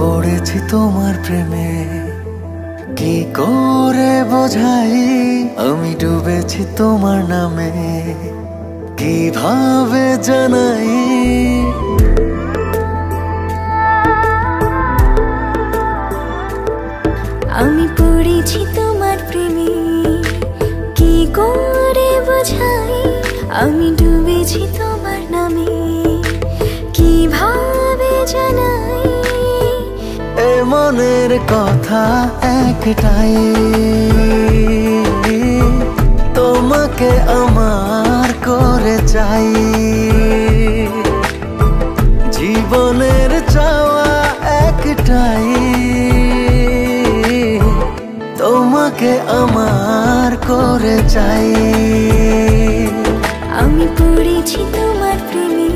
পড়েছি তোমার প্রেমে, কি করে বোঝাই আমি ডুবেছি তোমার নামে, কিভাবে জানাই। আমি পড়েছি তোমার প্রেমে, কি করে বোঝাই আমি ডুবেছি তোমার নামে, কিভাবে জানাই। এ মনের কথা একটাই, তোমাকে আমার করে চাই। জীবনের চাওয়া একটাই, তোমাকে আমার করে চাই। আমি পড়েছি তোমার প্রেমে,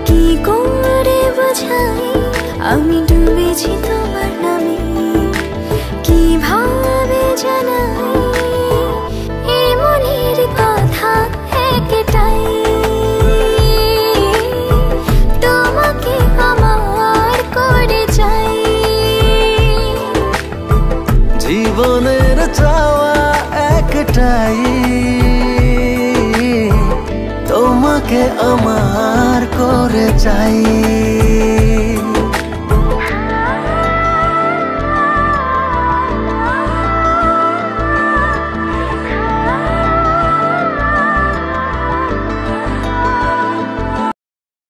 কি করে বোঝাই আমি ডুবেছি তোমার নামে, কিভাবে জানাই। এই মনের কথা একটাই, তোমাকে আমার করে চাই। জীবনের চাওয়া একটাই, তোমাকে আমার করে চাই।